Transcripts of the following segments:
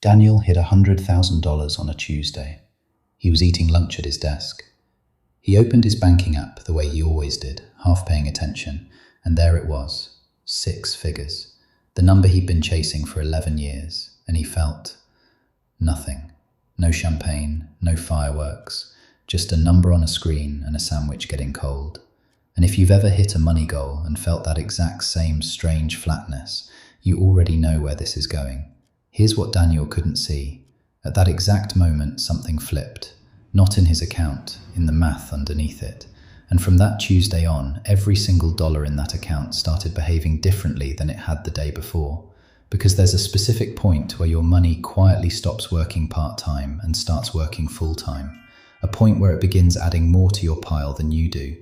Daniel hit $100,000 on a Tuesday. He was eating lunch at his desk. He opened his banking app the way he always did, half paying attention, and there it was, 6 figures, the number he'd been chasing for 11 years, and he felt nothing. No champagne, no fireworks, just a number on a screen and a sandwich getting cold. And if you've ever hit a money goal and felt that exact same strange flatness, you already know where this is going. Here's what Daniel couldn't see. At that exact moment, something flipped. Not in his account, in the math underneath it. And from that Tuesday on, every single dollar in that account started behaving differently than it had the day before. Because there's a specific point where your money quietly stops working part-time and starts working full-time. A point where it begins adding more to your pile than you do.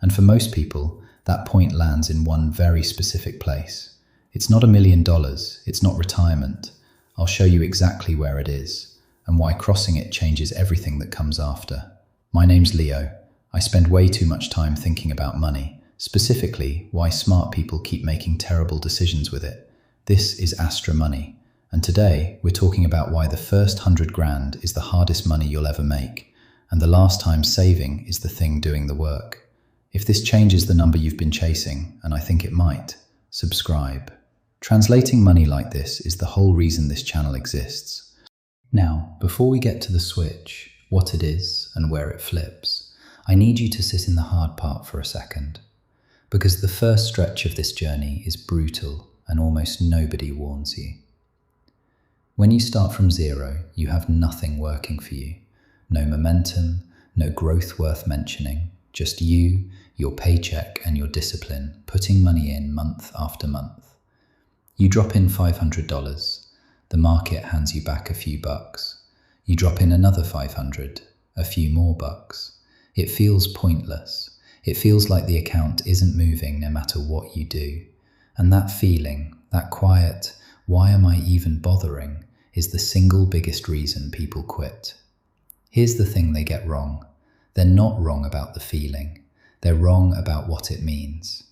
And for most people, that point lands in one very specific place. It's not $1 million, it's not retirement. I'll show you exactly where it is, and why crossing it changes everything that comes after. My name's Leo. I spend way too much time thinking about money, specifically why smart people keep making terrible decisions with it. This is Astra Money, and today we're talking about why the first 100 grand is the hardest money you'll ever make, and the last time saving is the thing doing the work. If this changes the number you've been chasing, and I think it might, subscribe. Translating money like this is the whole reason this channel exists. Now, before we get to the switch, what it is and where it flips, I need you to sit in the hard part for a second. Because the first stretch of this journey is brutal and almost nobody warns you. When you start from zero, you have nothing working for you. No momentum, no growth worth mentioning, just you, your paycheck and your discipline, putting money in month after month. You drop in $500, the market hands you back a few bucks. You drop in another 500, a few more bucks. It feels pointless. It feels like the account isn't moving no matter what you do. And that feeling, that quiet, why am I even bothering, is the single biggest reason people quit. Here's the thing they get wrong. They're not wrong about the feeling. They're wrong about what it means.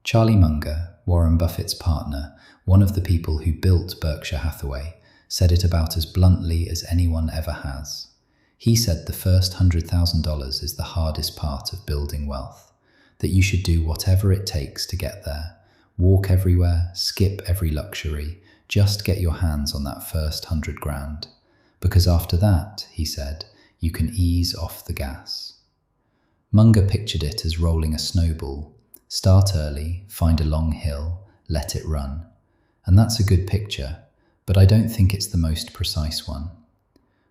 Charlie Munger, Warren Buffett's partner, one of the people who built Berkshire Hathaway, said it about as bluntly as anyone ever has. He said the first $100,000 is the hardest part of building wealth, that you should do whatever it takes to get there, walk everywhere, skip every luxury, just get your hands on that first 100 grand. Because after that, he said, you can ease off the gas. Munger pictured it as rolling a snowball. Start early, find a long hill, let it run. And that's a good picture, but I don't think it's the most precise one.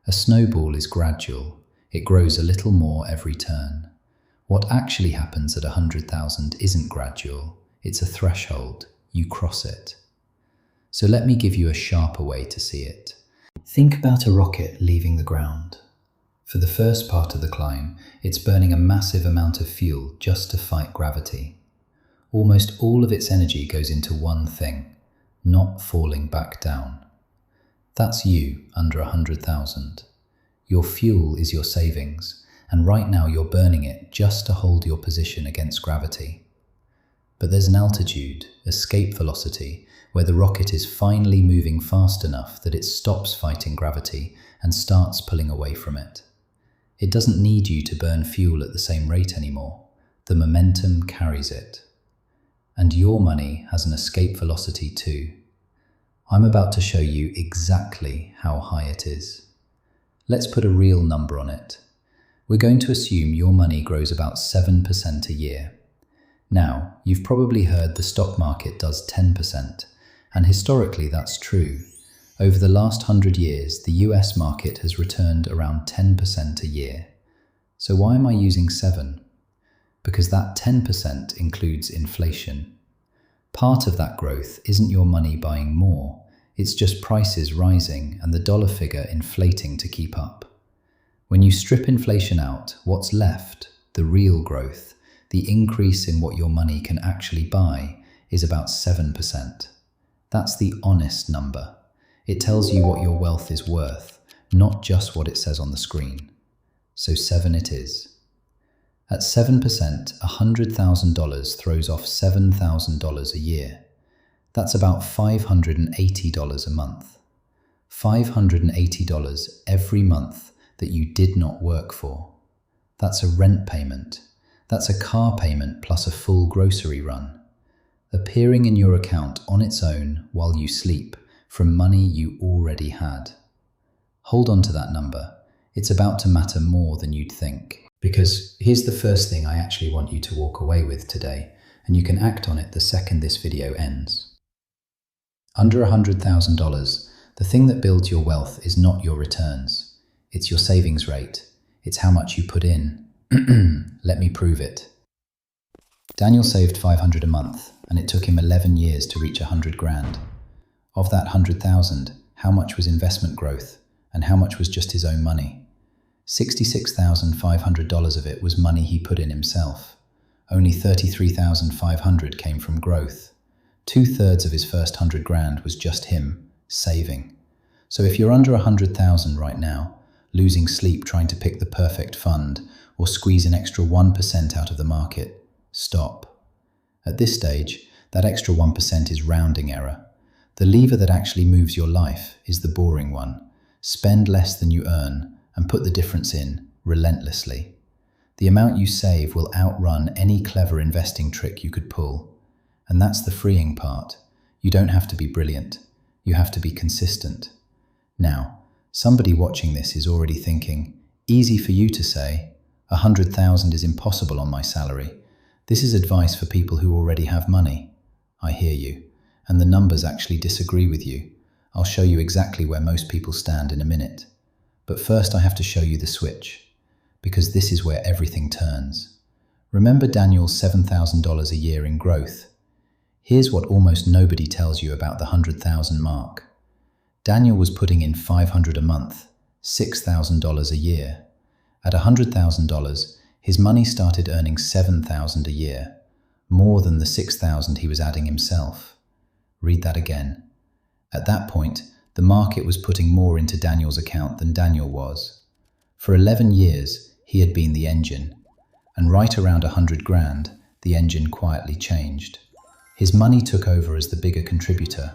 A snowball is gradual. It grows a little more every turn. What actually happens at 100,000 isn't gradual. It's a threshold. You cross it. So let me give you a sharper way to see it. Think about a rocket leaving the ground. For the first part of the climb, it's burning a massive amount of fuel just to fight gravity. Almost all of its energy goes into one thing, not falling back down. That's you under 100,000. Your fuel is your savings, and right now you're burning it just to hold your position against gravity. But there's an altitude, escape velocity, where the rocket is finally moving fast enough that it stops fighting gravity and starts pulling away from it. It doesn't need you to burn fuel at the same rate anymore. The momentum carries it. And your money has an escape velocity too. I'm about to show you exactly how high it is. Let's put a real number on it. We're going to assume your money grows about 7% a year. Now, you've probably heard the stock market does 10%, and historically that's true. Over the last 100 years, the US market has returned around 10% a year. So why am I using 7? Because that 10% includes inflation. Part of that growth isn't your money buying more, it's just prices rising and the dollar figure inflating to keep up. When you strip inflation out, what's left, the real growth, the increase in what your money can actually buy, is about 7%. That's the honest number. It tells you what your wealth is worth, not just what it says on the screen. So 7 it is. At 7%, $100,000 throws off $7,000 a year. That's about $580 a month. $580 every month that you did not work for. That's a rent payment. That's a car payment plus a full grocery run. Appearing in your account on its own while you sleep from money you already had. Hold on to that number. It's about to matter more than you'd think. Because here's the first thing I actually want you to walk away with today, and you can act on it the second this video ends. Under $100,000, the thing that builds your wealth is not your returns. It's your savings rate. It's how much you put in. Let me prove it. Daniel saved $500 a month, and it took him 11 years to reach $100,000. Of that $100,000, how much was investment growth, and how much was just his own money? $66,500 of it was money he put in himself. Only $33,500 came from growth. 2/3 of his first $100,000 was just him saving. So if you're under $100,000 right now, losing sleep trying to pick the perfect fund or squeeze an extra 1% out of the market, stop. At this stage, that extra 1% is rounding error. The lever that actually moves your life is the boring one. Spend less than you earn and put the difference in relentlessly. The amount you save will outrun any clever investing trick you could pull. And that's the freeing part. You don't have to be brilliant. You have to be consistent. Now, somebody watching this is already thinking, easy for you to say, 100,000 is impossible on my salary. This is advice for people who already have money. I hear you, and the numbers actually disagree with you. I'll show you exactly where most people stand in a minute. But first I have to show you the switch, because this is where everything turns. Remember Daniel's $7,000 a year in growth? Here's what almost nobody tells you about the 100,000 mark. Daniel was putting in $500 a month, $6,000 a year. At $100,000, his money started earning $7,000 a year, more than the $6,000 he was adding himself. Read that again. At that point, the market was putting more into Daniel's account than Daniel was. For 11 years, he had been the engine, and right around $100,000, the engine quietly changed. His money took over as the bigger contributor,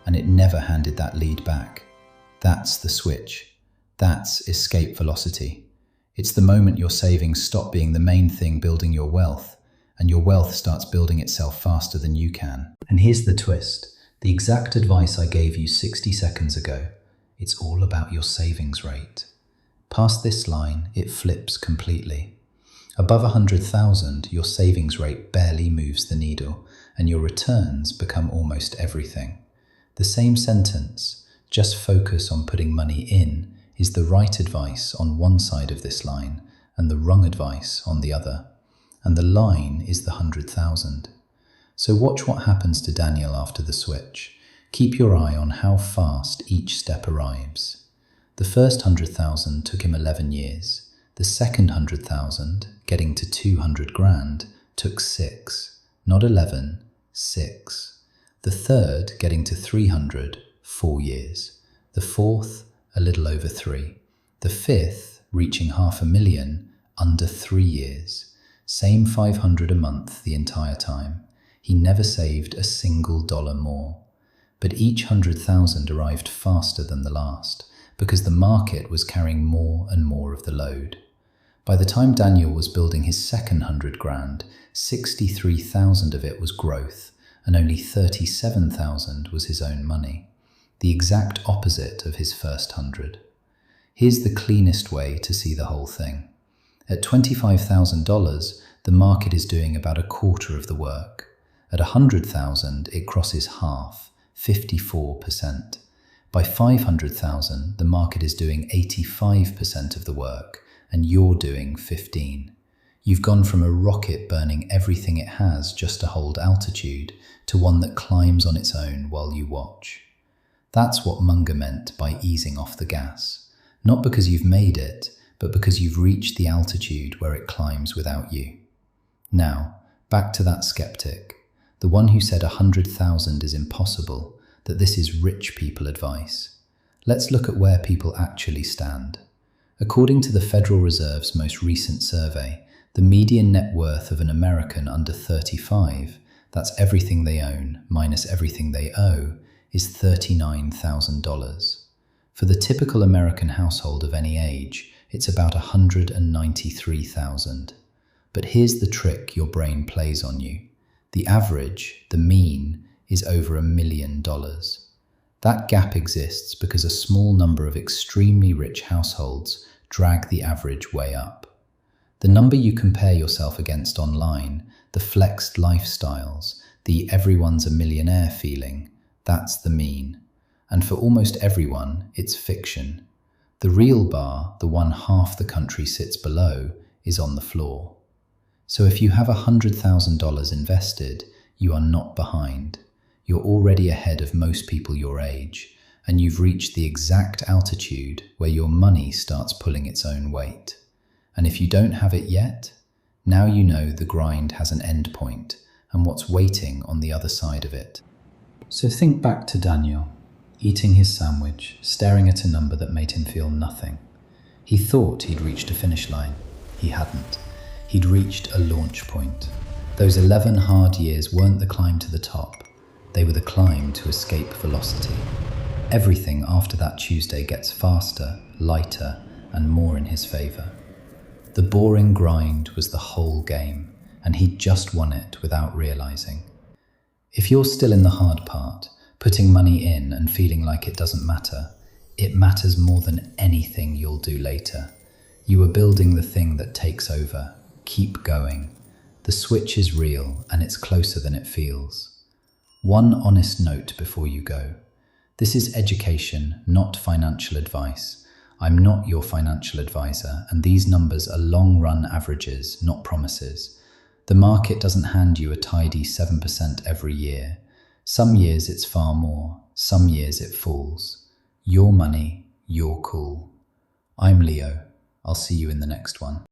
and it never handed that lead back. That's the switch. That's escape velocity. It's the moment your savings stop being the main thing building your wealth, and your wealth starts building itself faster than you can. And here's the twist. The exact advice I gave you 60 seconds ago. It's all about your savings rate. Past this line, it flips completely. Above 100,000, your savings rate barely moves the needle, and your returns become almost everything. The same sentence, just focus on putting money in, is the right advice on one side of this line and the wrong advice on the other. And the line is the 100,000. So watch what happens to Daniel after the switch. Keep your eye on how fast each step arrives. The first 100,000 took him 11 years. The second 100,000, getting to $200,000, took 6, not 11, 6. The third, getting to 300, 4 years. The fourth, a little over 3. The fifth, reaching $500,000, under 3 years. Same $500 a month the entire time. He never saved a single dollar more. But each 100,000 arrived faster than the last, because the market was carrying more and more of the load. By the time Daniel was building his second $100,000, 63,000 of it was growth, and only 37,000 was his own money. The exact opposite of his first 100. Here's the cleanest way to see the whole thing. At $25,000, the market is doing about a quarter of the work. At 100,000, it crosses half, 54%. By 500,000, the market is doing 85% of the work, and you're doing 15. You've gone from a rocket burning everything it has just to hold altitude to one that climbs on its own while you watch. That's what Munger meant by easing off the gas. Not because you've made it, but because you've reached the altitude where it climbs without you. Now, back to that skeptic. The one who said 100,000 is impossible, that this is rich people advice. Let's look at where people actually stand. According to the Federal Reserve's most recent survey, the median net worth of an American under 35, that's everything they own minus everything they owe, is $39,000. For the typical American household of any age, it's about 193,000. But here's the trick your brain plays on you. The average, the mean, is over $1 million. That gap exists because a small number of extremely rich households drag the average way up. The number you compare yourself against online, the flexed lifestyles, the everyone's a millionaire feeling, that's the mean. And for almost everyone, it's fiction. The real bar, the one half the country sits below, is on the floor. So if you have $100,000 invested, you are not behind. You're already ahead of most people your age, and you've reached the exact altitude where your money starts pulling its own weight. And if you don't have it yet, now you know the grind has an end point and what's waiting on the other side of it. So think back to Daniel, eating his sandwich, staring at a number that made him feel nothing. He thought he'd reached a finish line. He hadn't. He'd reached a launch point. Those 11 hard years weren't the climb to the top. They were the climb to escape velocity. Everything after that Tuesday gets faster, lighter, and more in his favor. The boring grind was the whole game, and he'd just won it without realizing. If you're still in the hard part, putting money in and feeling like it doesn't matter, it matters more than anything you'll do later. You are building the thing that takes over. Keep going. The switch is real, and it's closer than it feels. One honest note before you go. This is education, not financial advice. I'm not your financial advisor, and these numbers are long-run averages, not promises. The market doesn't hand you a tidy 7% every year. Some years it's far more, some years it falls. Your money, your call. I'm Leo. I'll see you in the next one.